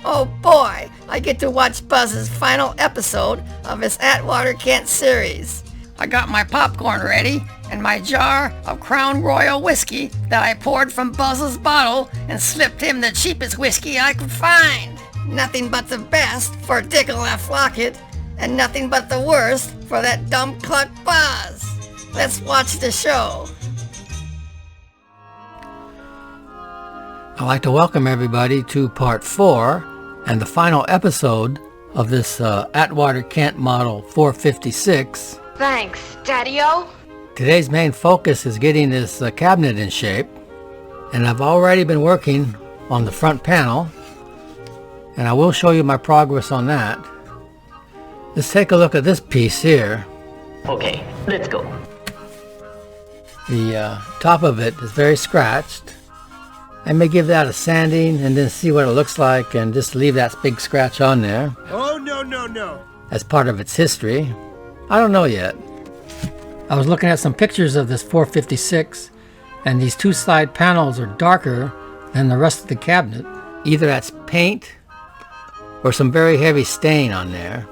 Oh boy, I get to watch Buzz's final episode of his Atwater Kent series. I got my popcorn ready and my jar of Crown Royal whiskey that I poured from Buzz's bottle and slipped him the cheapest whiskey I could find. Nothing but the best for Dickel Lockett, and nothing but the worst for that dumb cluck Buzz. Let's watch the show. I'd like to welcome everybody to part 4 and the final episode of this Atwater Kent Model 456. Thanks, Daddy-O. Today's main focus is getting this cabinet in shape, and I've already been working on the front panel, and I will show you my progress on that. Let's take a look at this piece here. Okay, let's go. The top of it is very scratched. I may give that a sanding and then see what it looks like and just leave that big scratch on there. Oh, no. As part of its history. I don't know yet. I was looking at some pictures of this 456, and these two side panels are darker than the rest of the cabinet. Either that's paint or some very heavy stain on there.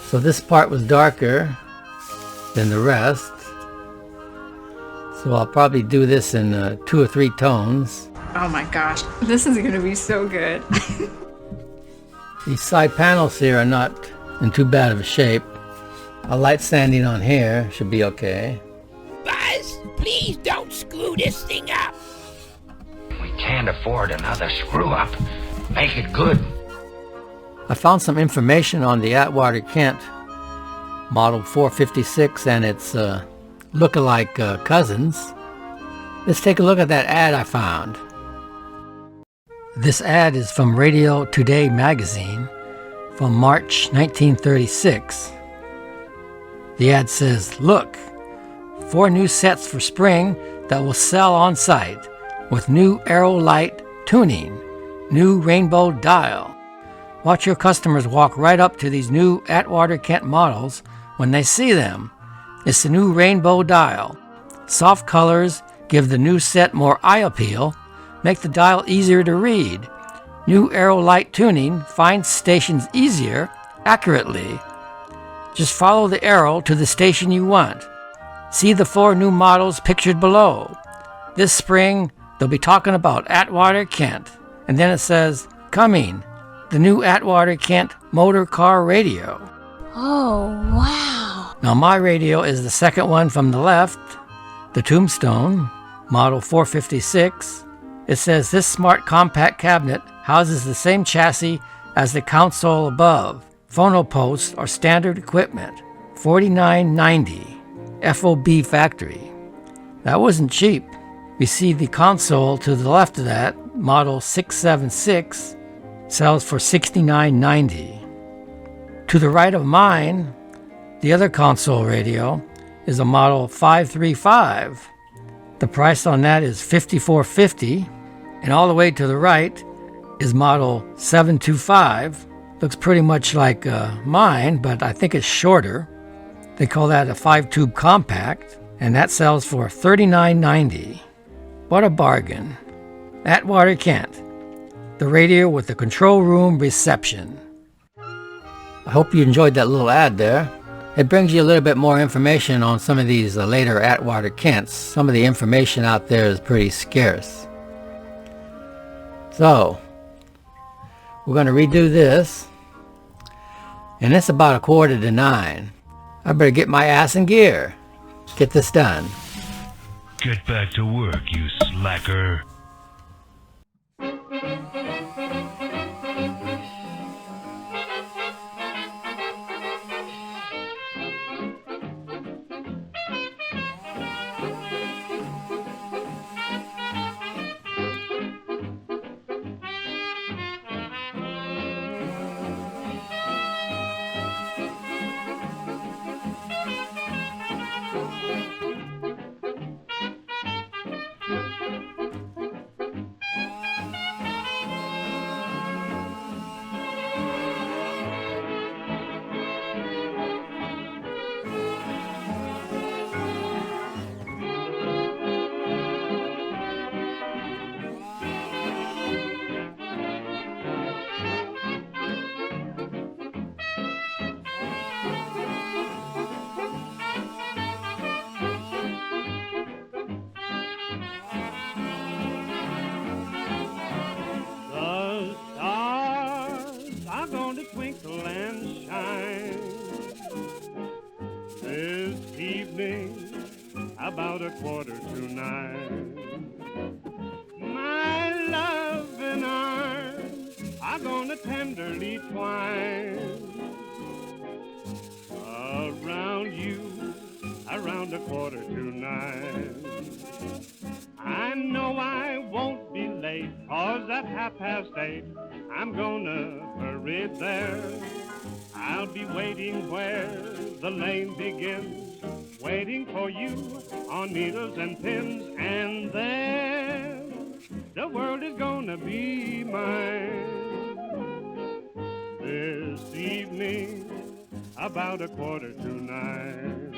So this part was darker than the rest. So I'll probably do this in 2 or 3 tones. Oh my gosh, this is going to be so good. These side panels here are not in too bad of a shape. A light sanding on here should be okay. Buzz, please don't screw this thing up. We can't afford another screw-up. Make it good. I found some information on the Atwater Kent Model 456 and its look-alike cousins. Let's take a look at that ad I found. This ad is from Radio Today magazine from March 1936. The ad says, "Look, 4 new sets for spring that will sell on site with new Aerolite tuning, new rainbow dial. Watch your customers walk right up to these new Atwater Kent models when they see them. It's the new rainbow dial. Soft colors give the new set more eye appeal, make the dial easier to read. New Aerolite tuning finds stations easier, accurately. Just follow the arrow to the station you want. See the 4 new models pictured below. This spring, they'll be talking about Atwater Kent." And then it says, "Coming, the new Atwater Kent motor car radio." Oh, wow. Now my radio is the second one from the left, the Tombstone, Model 456. It says this smart compact cabinet houses the same chassis as the console above. Phono posts are standard equipment, $49.90, FOB factory. That wasn't cheap. We see the console to the left of that, Model 676, sells for $69.90. To the right of mine, the other console radio is a Model 535. The price on that is $54.50, and all the way to the right is Model 725. Looks pretty much like mine, but I think it's shorter. They call that a 5-tube compact, and that sells for $39.90. What a bargain. Atwater Kent, the radio with the control room reception. I hope you enjoyed that little ad there. It brings you a little bit more information on some of these later Atwater Kents. Some of the information out there is pretty scarce. So, we're going to redo this. And it's about 8:45. I better get my ass in gear. Get this done. Get back to work, you slacker. about 9:15. My love and arms are gonna tenderly twine around you around 9:15. I know I won't be late, 'cause at 8:30 I'm gonna hurry there. I'll be waiting where the lane begins, waiting for you on needles and pins, and then the world is gonna be mine. This evening, about 9:15.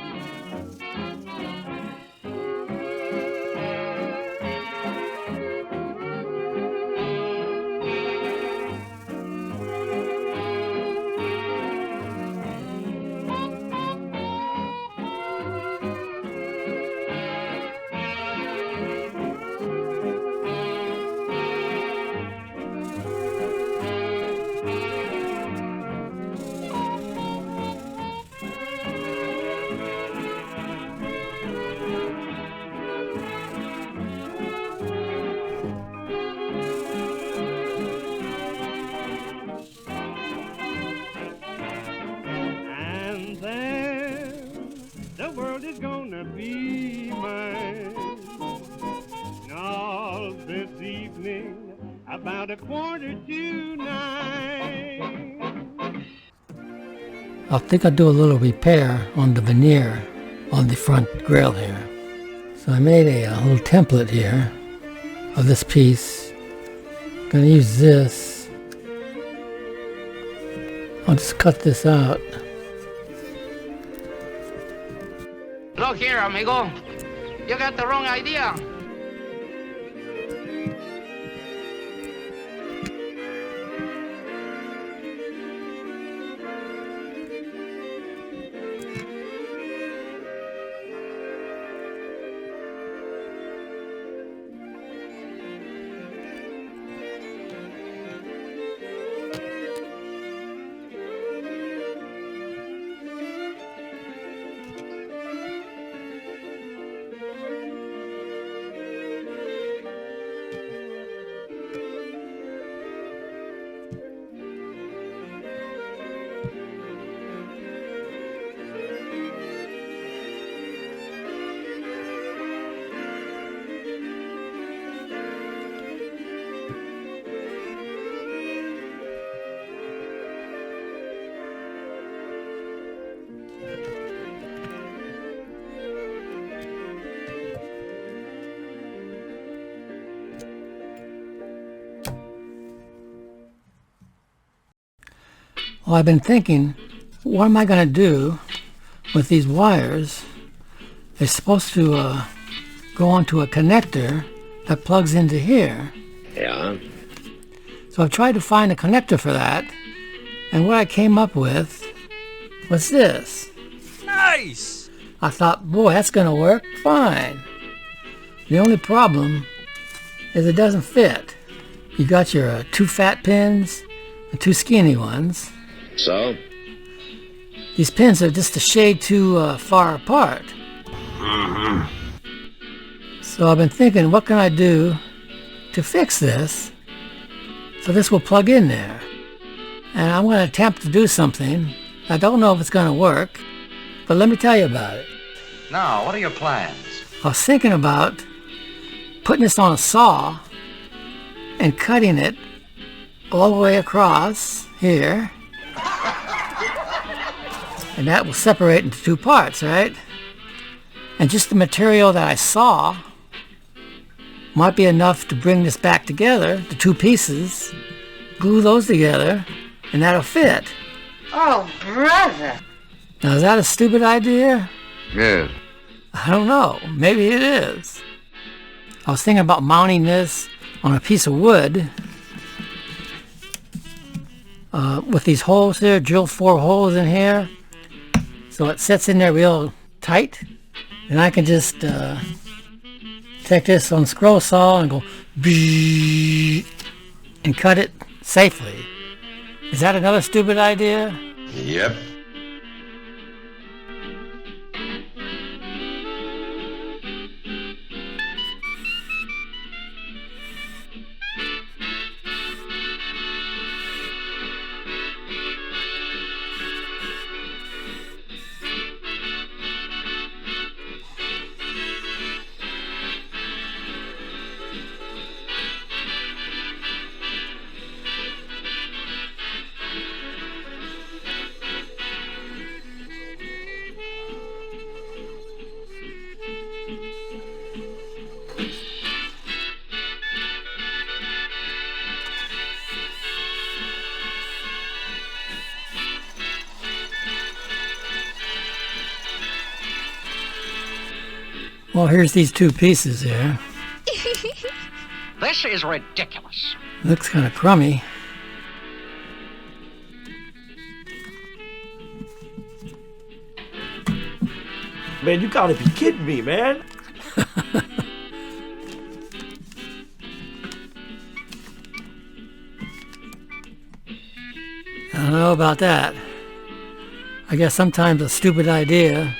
Be mine. All this evening, about 9:15. I think I'll do a little repair on the veneer on the front grill here. So I made a little template here of this piece. I'm going to use this. I'll just cut this out. Look here, amigo. You got the wrong idea. Well, I've been thinking, what am I going to do with these wires? They're supposed to go onto a connector that plugs into here. Yeah. So I've tried to find a connector for that, and what I came up with was this. Nice! I thought, boy, that's going to work fine. The only problem is it doesn't fit. You got your 2 fat pins and 2 skinny ones. So? These pins are just a shade too far apart. Mm-hmm. So I've been thinking, what can I do to fix this so this will plug in there? And I'm going to attempt to do something. I don't know if it's going to work, but let me tell you about it. Now, what are your plans? I was thinking about putting this on a saw and cutting it all the way across here. And that will separate into 2 parts, right? And just the material that I saw might be enough to bring this back together, the 2 pieces, glue those together, and that'll fit. Oh, brother. Now, is that a stupid idea? Yes. I don't know. Maybe it is. I was thinking about mounting this on a piece of wood with these holes here, drill 4 holes in here, so it sits in there real tight, and I can just take this on scroll saw and go and cut it safely. Is that another stupid idea? Yep. Well, here's these two pieces here. This is ridiculous. Looks kind of crummy. Man, you gotta be kidding me, man. I don't know about that. I guess sometimes a stupid idea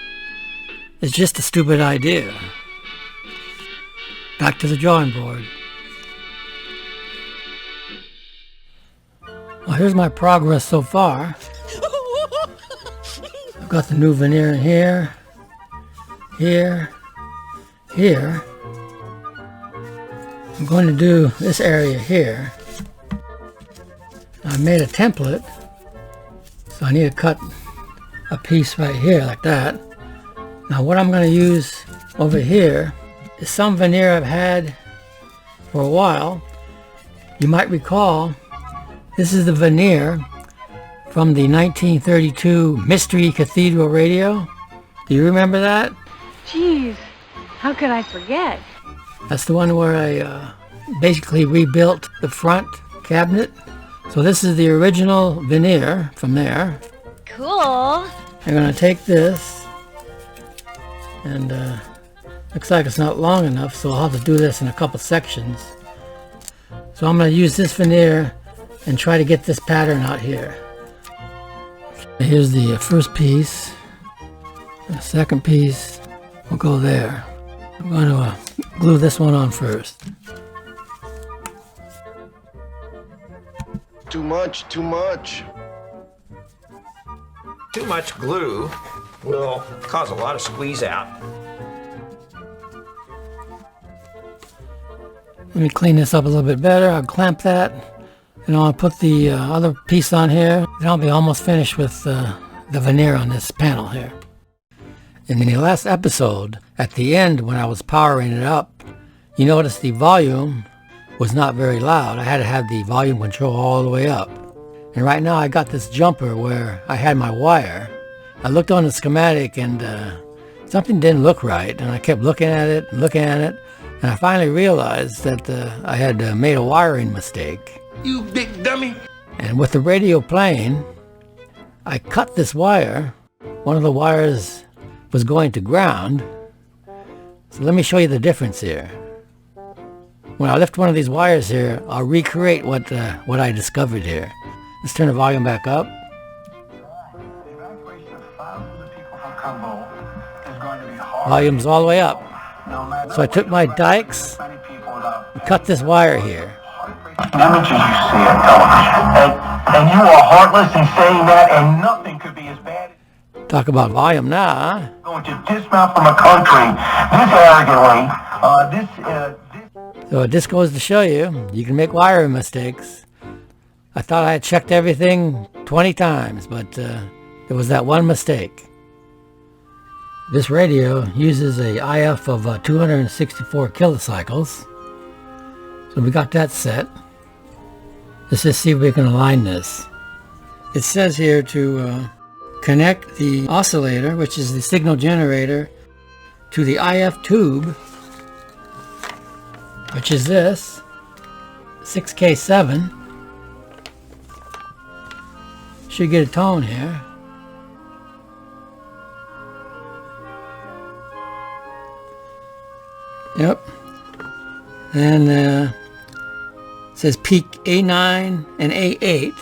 is just a stupid idea. Back to the drawing board. Well, here's my progress so far. I've got the new veneer in here, here. I'm going to do this area here. I made a template, so I need to cut a piece right here like that. Now what I'm going to use over here is some veneer I've had for a while. You might recall this is the veneer from the 1932 Mystery Cathedral radio. Do you remember that? Jeez, how could I forget? That's the one where I basically rebuilt the front cabinet. So this is the original veneer from there. Cool. I'm going to take this, and looks like it's not long enough, so I'll have to do this in a couple sections. So I'm going to use this veneer and try to get this pattern out here. Here's the first piece. The second piece will go there. I'm going to glue this one on first. Too much, too much. Too much glue will cause a lot of squeeze out. Let me clean this up a little bit better. I'll clamp that, and I'll put the other piece on here, and I'll be almost finished with the veneer on this panel here. In the last episode, at the end when I was powering it up, you notice the volume was not very loud. I had to have the volume control all the way up. And right now I got this jumper where I had my wire. I looked on the schematic and something didn't look right, and I kept looking at it, and I finally realized that I had made a wiring mistake. You big dummy. And with the radio playing, I cut this wire. One of the wires was going to ground. So let me show you the difference here. When I lift one of these wires here, I'll recreate what I discovered here. Let's turn the volume back up. Volume's all the way up. So I took my dikes and cut this wire here. Images you see on television, and you are heartless in saying that, and nothing could be as bad. Talk about volume now, huh? Going to dismount from a country this arrogantly, So this goes to show you, you can make wiring mistakes. I thought I had checked everything 20 times, but there was that one mistake. This radio uses a IF of 264 kilocycles. So we got that set. Let's just see if we can align this. It says here to connect the oscillator, which is the signal generator, to the IF tube, which is this 6K7. Should get a tone here. Yep. And it says peak A9 and A8.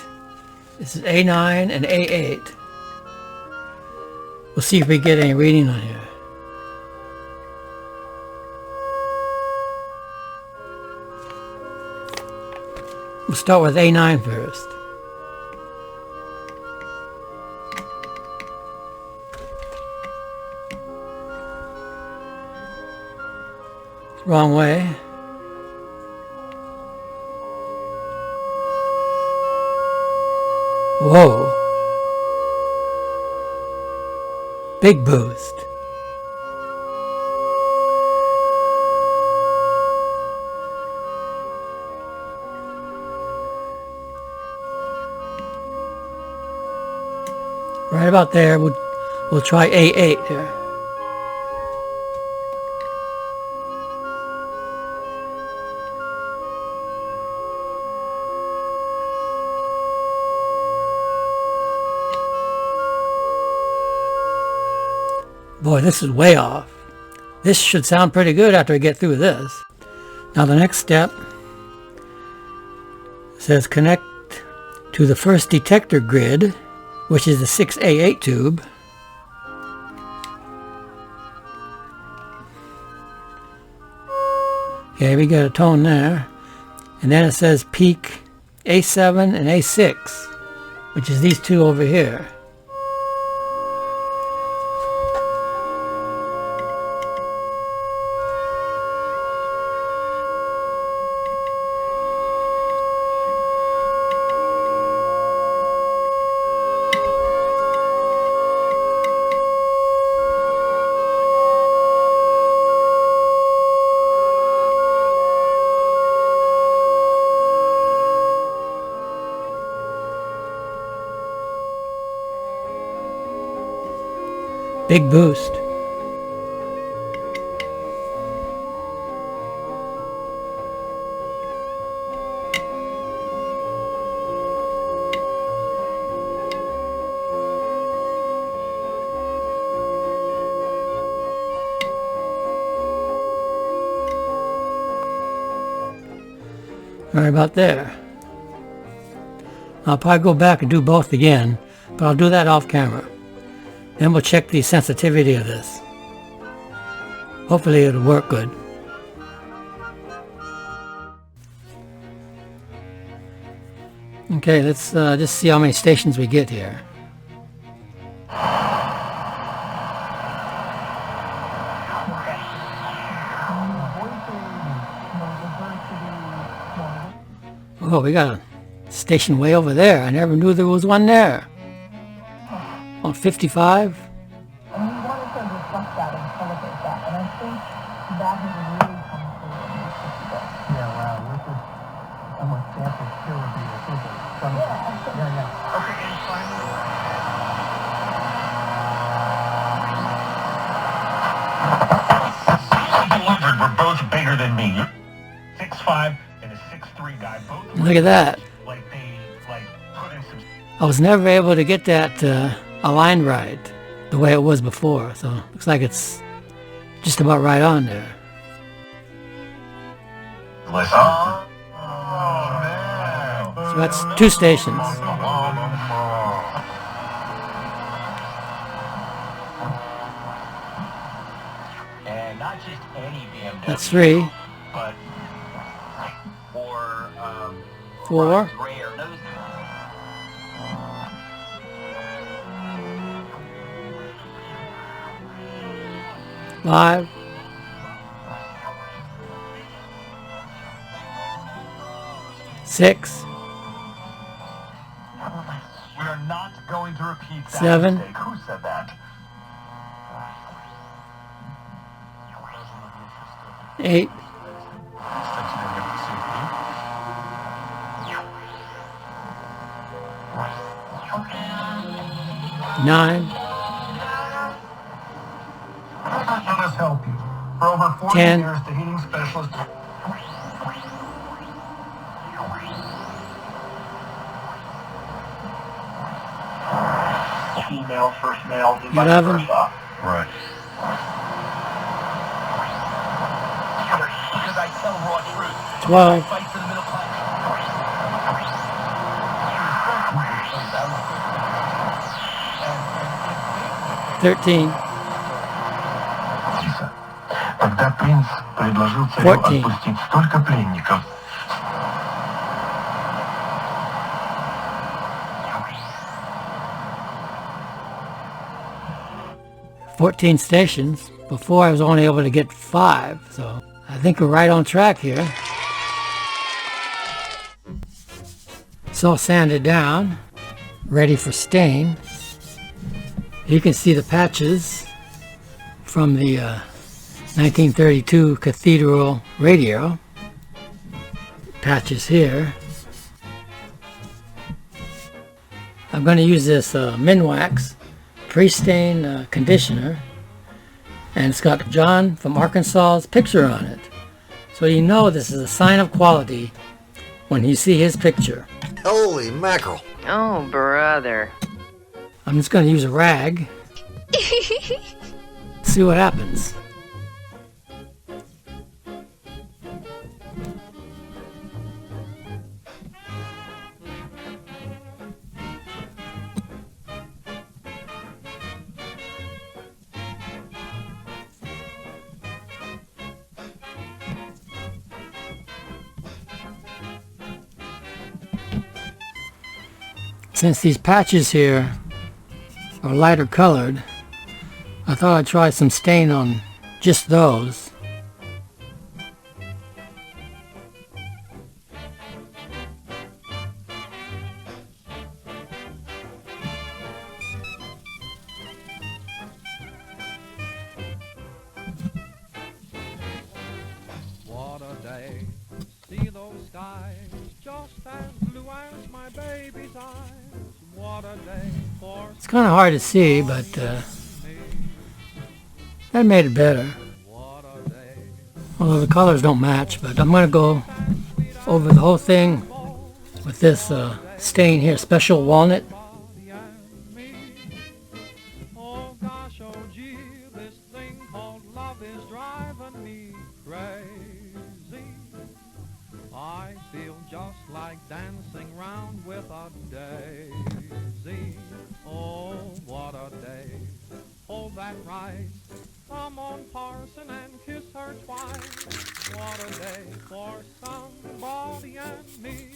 This is A9 and A8. We'll see if we get any reading on here. We'll start with A9 first. Wrong way. Whoa. Big boost. Right about there. We'll try A8 here. Boy, this is way off. This should sound pretty good after I get through this. Now the next step says connect to the first detector grid, which is the 6A8 tube. Okay, we got a tone there. And then it says peak A7 and A6, which is these two over here. Big boost. Right about there. I'll probably go back and do both again, but I'll do that off camera. Then we'll check the sensitivity of this. Hopefully it'll work good. Okay, let's just see how many stations we get here. Oh, we got a station way over there. I never knew there was one there. On 55. Were both bigger than me. 6'5" and a 6'3" guy. Both. Look at that. Like they put in some. I was never able to get that aligned right the way it was before, so looks like it's just about right on there. Listen. So that's 2 stations. And not just any BMW. That's 3. But 4. 5. 6. We are not going to repeat that 7. mistake. Who said that? 8. 9. Let us help you. For over 40 10. years, the heating specialist. Female, first male, 11. Right. Because I tell raw truth. 12. Fight for the middle class. 13. Тогда принц предложил царю отпустить столько пленников. 14 stations. Before I was only able to get 5, so I think we're right on track here. It's all sanded down, ready for stain. You can see the patches from the 1932 Cathedral radio. Patches here. I'm going to use this Minwax pre-stain conditioner, and it's got John from Arkansas's picture on it. So you know this is a sign of quality when you see his picture. Holy mackerel. Oh, brother. I'm just going to use a rag. Let's see what happens. Since these patches here are lighter colored, I thought I'd try some stain on just those. What a day, see those skies, just as blue as my baby's eyes. What a day for... It's kind of hard to see, but that made it better. Although the colors don't match, but I'm going to go over the whole thing with this stain here, Special Walnut. Oh gosh, oh gee, this thing called love is driving me crazy. I feel just like dancing round with a daisy. Oh, what a day. Hold that right. Come on, parson, and kiss her twice. What a day for somebody and me.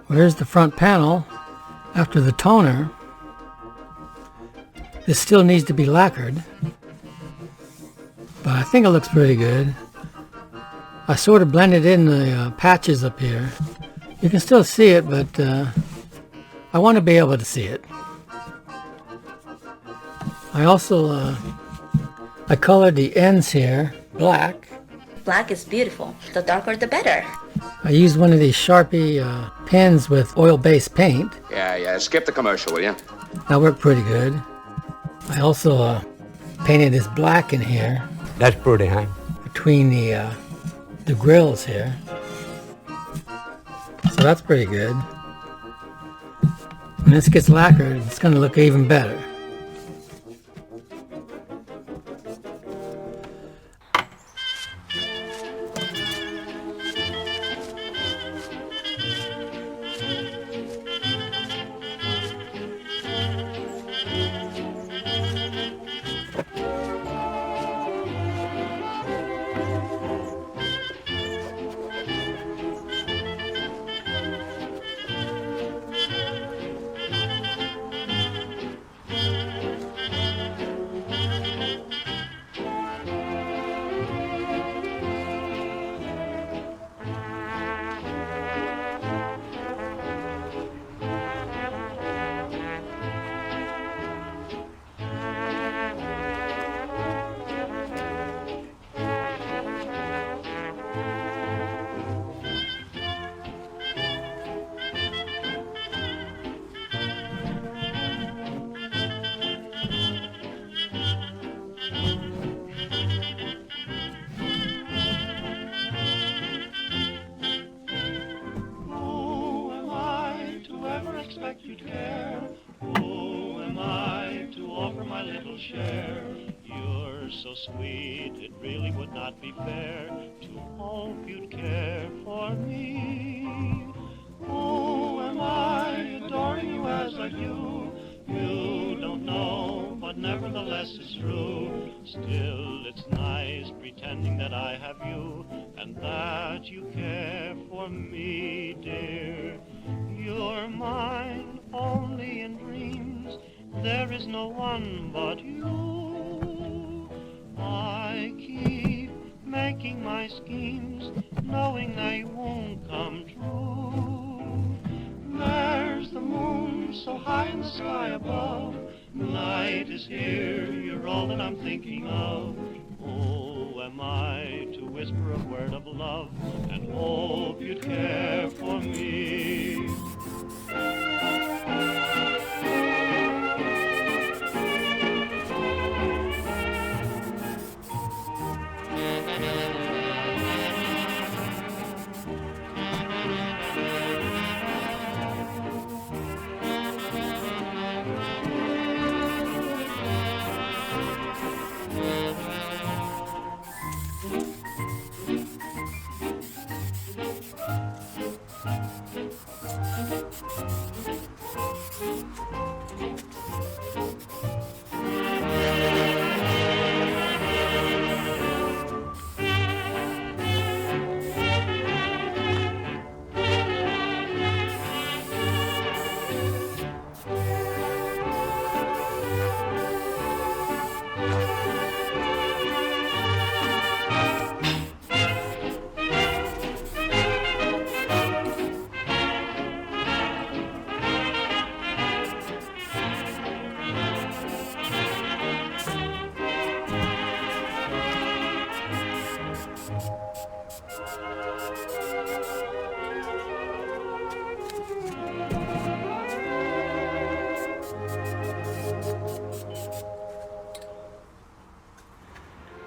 Well, here's the front panel after the toner. This still needs to be lacquered, but I think it looks pretty good. I sort of blended in the patches up here. You can still see it, but I want to be able to see it. I also I colored the ends here black. Black is beautiful. The darker the better. I used one of these Sharpie pens with oil-based paint. Yeah, skip the commercial, will you? That worked pretty good. I also painted this black in here. That's pretty, huh? Between the grills here. So that's pretty good. When this gets lacquered, it's going to look even better. So sweet, it really would not be fair to hope you'd care for me. Who am I, adoring you as I do? You don't know what but nevertheless it's true. Still, it's nice pretending that I have you, and that you care for me, dear. You're mine only in dreams. There is no one but you. I keep making my schemes, knowing they won't come true. There's the moon so high in the sky above. Night is here, you're all that I'm thinking of. Oh, am I to whisper a word of love and hope you'd care for me?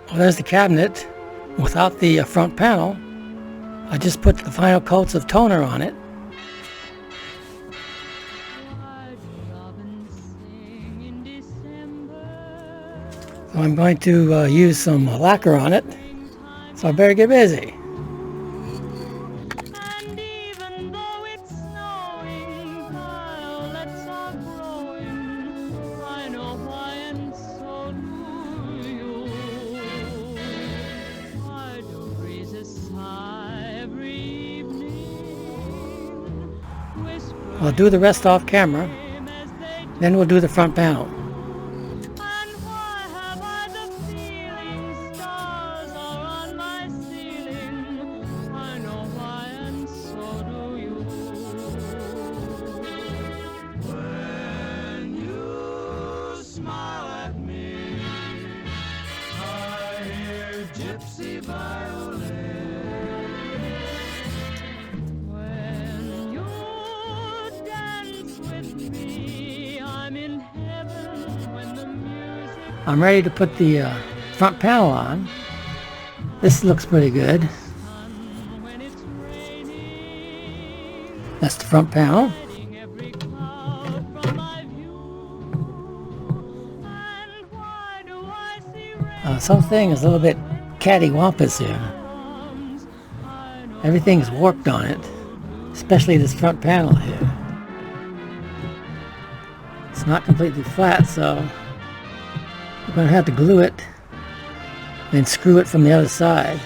Well, there's the cabinet without the front panel. I just put the final coats of toner on it. So I'm going to use some lacquer on it, so I better get busy. I'll do the rest off camera, then we'll do the front panel. I'm ready to put the front panel on. This looks pretty good. That's the front panel. Something is a little bit cattywampus here. Everything's warped on it, especially this front panel here. It's not completely flat, so I'm going to have to glue it and screw it from the other side.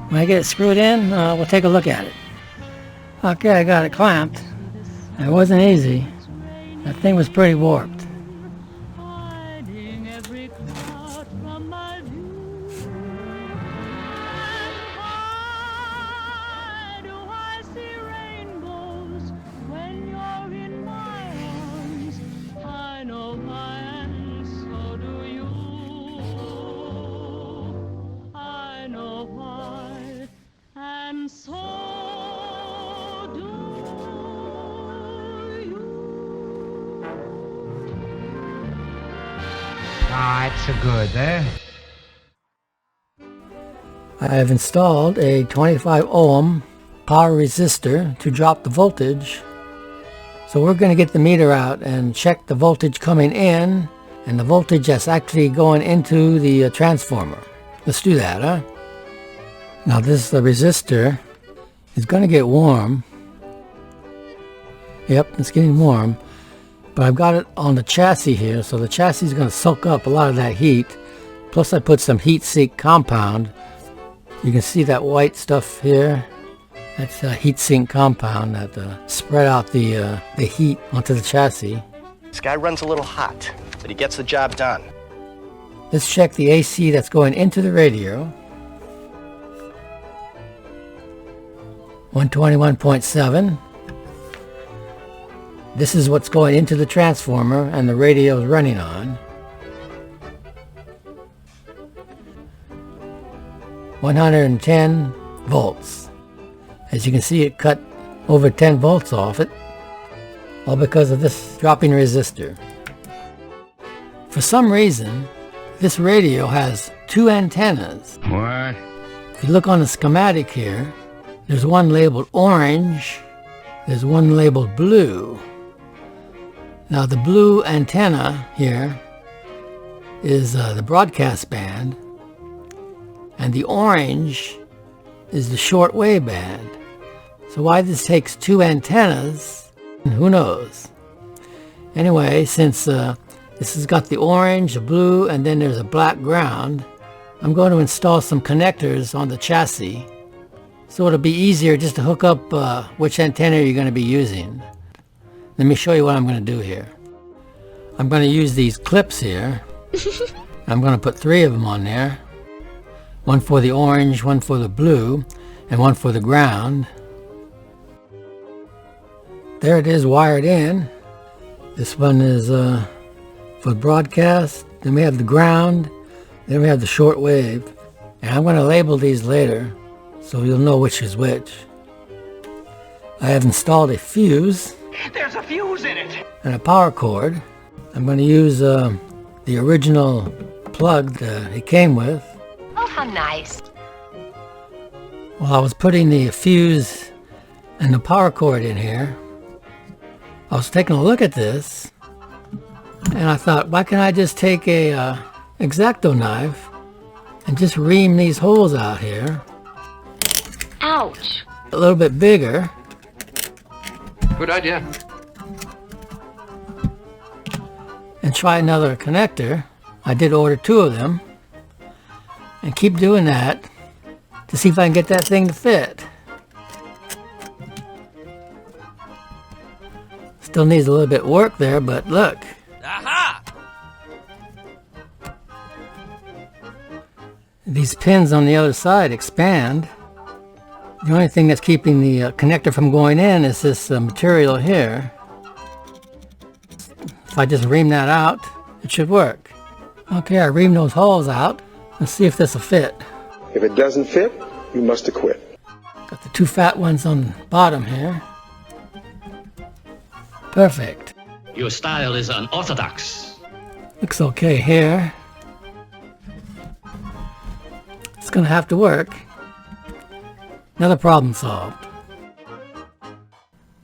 When I get it screwed in, we'll take a look at it. Okay, I got it clamped. It wasn't easy. That thing was pretty warped. Ah, it's so good, eh? I have installed a 25 ohm power resistor to drop the voltage. So we're going to get the meter out and check the voltage coming in and the voltage that's actually going into the transformer. Let's do that, huh? Now this resistor is going to get warm. Yep, it's getting warm. But I've got it on the chassis here, so the chassis is going to soak up a lot of that heat. Plus I put some heat sink compound. You can see that white stuff here. That's heat sink compound that spread out the heat onto the chassis. This guy runs a little hot, but he gets the job done. Let's check the AC that's going into the radio. 121.7. This is what's going into the transformer and the radio is running on. 110 volts. As you can see, it cut over 10 volts off it, all because of this dropping resistor. For some reason, this radio has two antennas. What? If you look on the schematic here, there's one labeled orange, there's one labeled blue. Now the blue antenna here is the broadcast band, and the orange is the shortwave band. So why this takes two antennas, who knows? Anyway, since this has got the orange, the blue, and then there's a black ground, I'm going to install some connectors on the chassis so it'll be easier just to hook up which antenna you're going to be using. Let me show you what I'm going to do here. I'm going to use these clips here. I'm going to put 3 of them on there. One for the orange, one for the blue, and one for the ground. There it is wired in. This one is for broadcast. Then we have the ground. Then we have the short wave. And I'm going to label these later so you'll know which is which. I have installed a fuse. There's a fuse in it! And a power cord. I'm going to use the original plug that it came with. Oh, how nice. While I was putting the fuse and the power cord in here, I was taking a look at this, and I thought, why can't I just take a X-Acto knife and just ream these holes out here? Ouch. A little bit bigger. Good idea. And try another connector. I did order 2 of them. And keep doing that to see if I can get that thing to fit. Still needs a little bit of work there, but look. Aha! These pins on the other side expand. The only thing that's keeping the connector from going in is this material here. If I just ream that out, it should work. Okay, I reamed those holes out. Let's see if this will fit. If it doesn't fit, you must have quit. Got the 2 fat ones on the bottom here. Perfect. Your style is unorthodox. Looks okay here. It's gonna have to work. Another problem solved.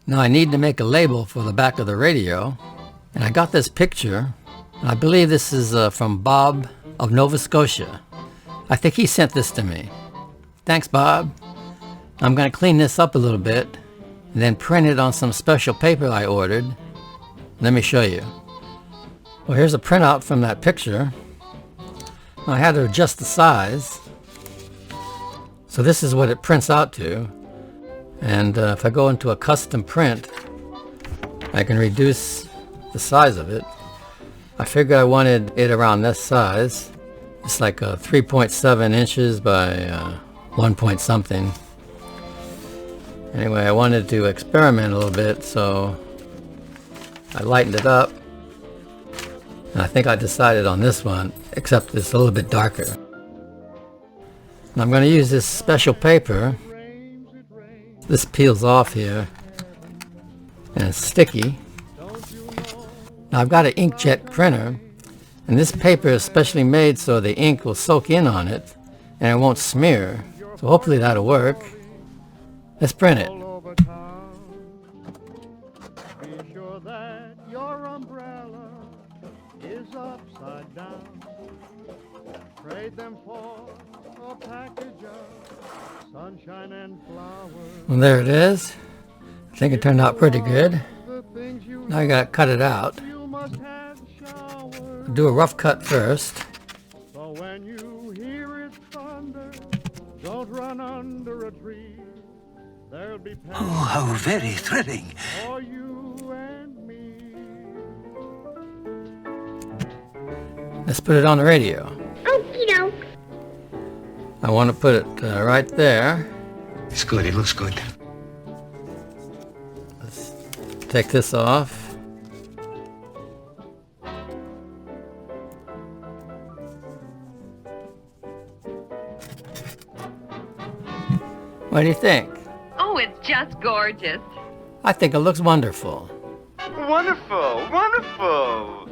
Now I need to make a label for the back of the radio, and I got this picture. I believe this is from Bob of Nova Scotia. I think he sent this to me. Thanks, Bob. I'm going to clean this up a little bit and then print it on some special paper I ordered. Let me show you. Well, here's a printout from that picture. I had to adjust the size. So this is what it prints out to. And if I go into a custom print, I can reduce the size of it. I figured I wanted it around this size. It's like 3.7 inches by 1 point something. Anyway, I wanted to experiment a little bit, so I lightened it up. And I think I decided on this one, except it's a little bit darker. And I'm going to use this special paper. This peels off here, and it's sticky. Now I've got an inkjet printer, And this paper is specially made so the ink will soak in on it and it won't smear. So hopefully that'll work. Let's print it. Be sure that your umbrella is upside down. Trade them for a package of sunshine and flowers. Well, there it is. I think it turned out pretty good. Now you gotta cut it out. Do a rough cut first. So when you hear it thunder, don't run under a tree. There'll be oh, how very thrilling. For you and me. Let's put it on the radio. Okie doke. I want to put it right there. It's good, it looks good. Let's take this off. What do you think? Oh, it's just gorgeous. I think it looks wonderful. Wonderful, wonderful.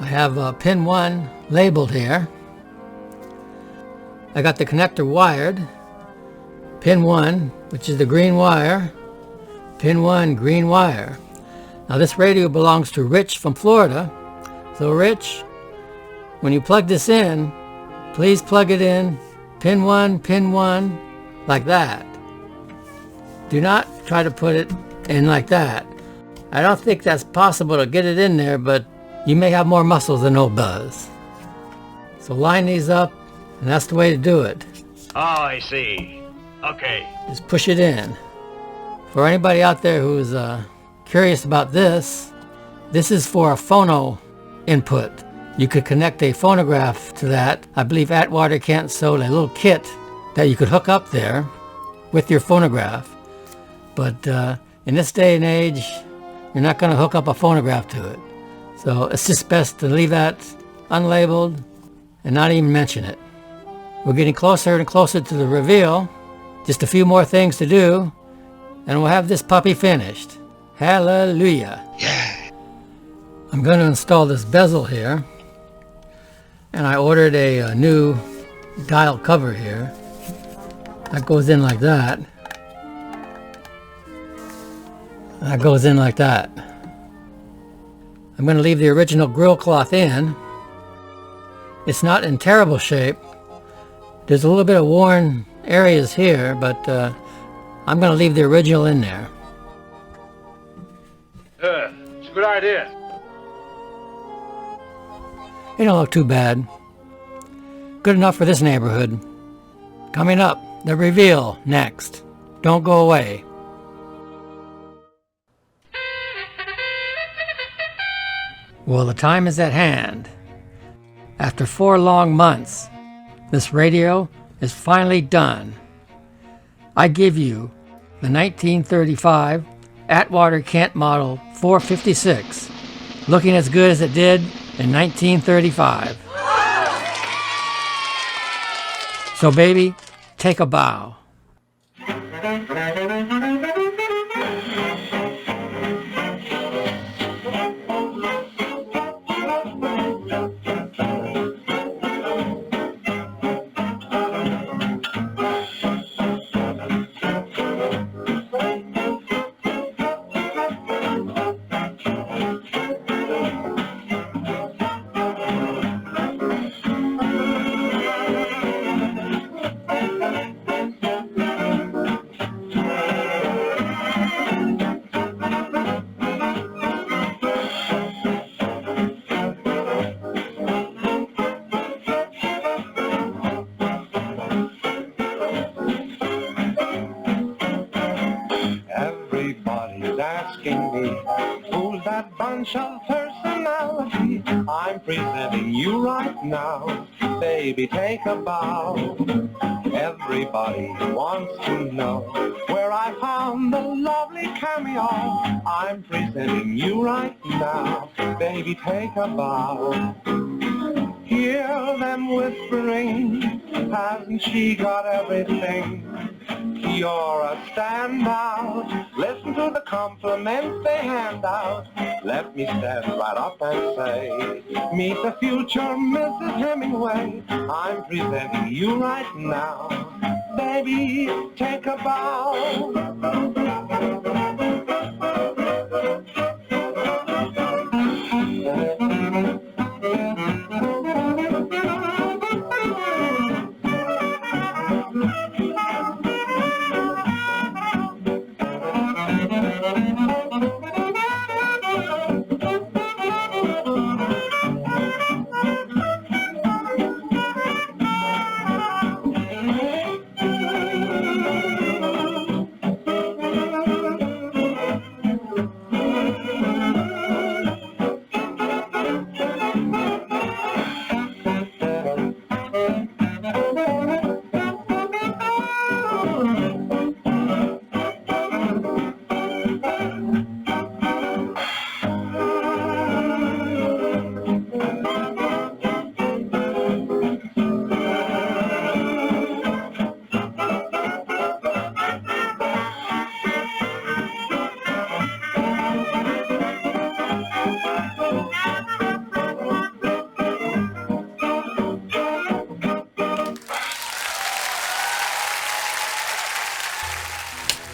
I have pin 1 labeled here. I got the connector wired. Pin 1, which is the green wire. Pin 1, green wire. Now this radio belongs to Rich from Florida. So Rich, when you plug this in, please plug it in pin 1, like that. Do not try to put it in like that. I don't think that's possible to get it in there, but you may have more muscles than old Buzz. So line these up, and that's the way to do it. Oh, I see. Okay. Just push it in. For anybody out there who's curious about this, this is for a phono input. You could connect a phonograph to that. I believe Atwater Kent sold a little kit that you could hook up there with your phonograph. But in this day and age, you're not going to hook up a phonograph to it. So it's just best to leave that unlabeled and not even mention it. We're getting closer and closer to the reveal. Just a few more things to do, and we'll have this puppy finished. Hallelujah. Yeah. I'm going to install this bezel here, and I ordered a new dial cover here. That goes in like that. That goes in like that. I'm going to leave the original grill cloth in. It's not in terrible shape. There's a little bit of worn areas here, but I'm going to leave the original in there. It's a good idea. It don't look too bad. Good enough for this neighborhood. Coming up, the reveal next. Don't go away. Well, the time is at hand. After 4 long months, this radio is finally done. I give you the 1935 Atwater Kent Model 456, looking as good as it did in 1935. So baby, take a bow. Of personality I'm presenting you right now. Baby, take a bow. Everybody wants to know where I found the lovely cameo I'm presenting you right now. Baby, take a bow. Hear them whispering, hasn't she got everything? You're a standout. Listen to the compliments they hand out. Let me stand right up and say, meet the future Mrs. Hemingway. I'm presenting you right now. Baby, take a bow.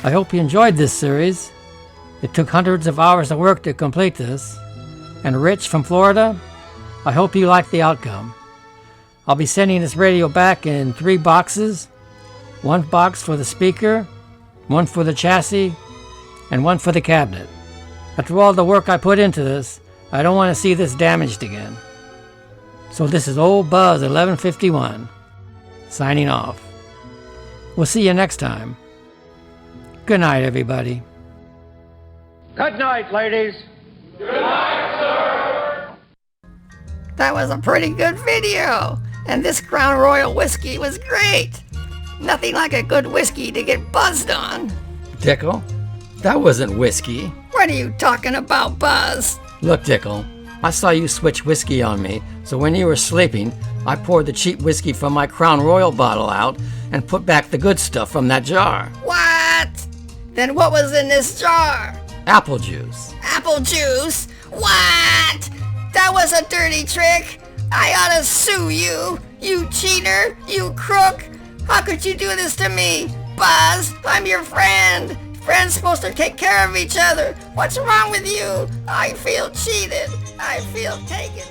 I hope you enjoyed this series. It took hundreds of hours of work to complete this. And Rich from Florida, I hope you liked the outcome. I'll be sending this radio back in 3 boxes. 1 box for the speaker, 1 for the chassis, and 1 for the cabinet. After all the work I put into this, I don't want to see this damaged again. So this is Old Buzz 1151, signing off. We'll see you next time. Good night, everybody. Good night, ladies. Good night, sir. That was a pretty good video. And this Crown Royal whiskey was great. Nothing like a good whiskey to get buzzed on. Dickel, that wasn't whiskey. What are you talking about, Buzz? Look, Dickel, I saw you switch whiskey on me, so when you were sleeping, I poured the cheap whiskey from my Crown Royal bottle out and put back the good stuff from that jar. What? Then what was in this jar? Apple juice. Apple juice? What? That was a dirty trick. I ought to sue you. You cheater. You crook. How could you do this to me? Buzz, I'm your friend. Friends supposed to take care of each other. What's wrong with you? I feel cheated. I feel taken.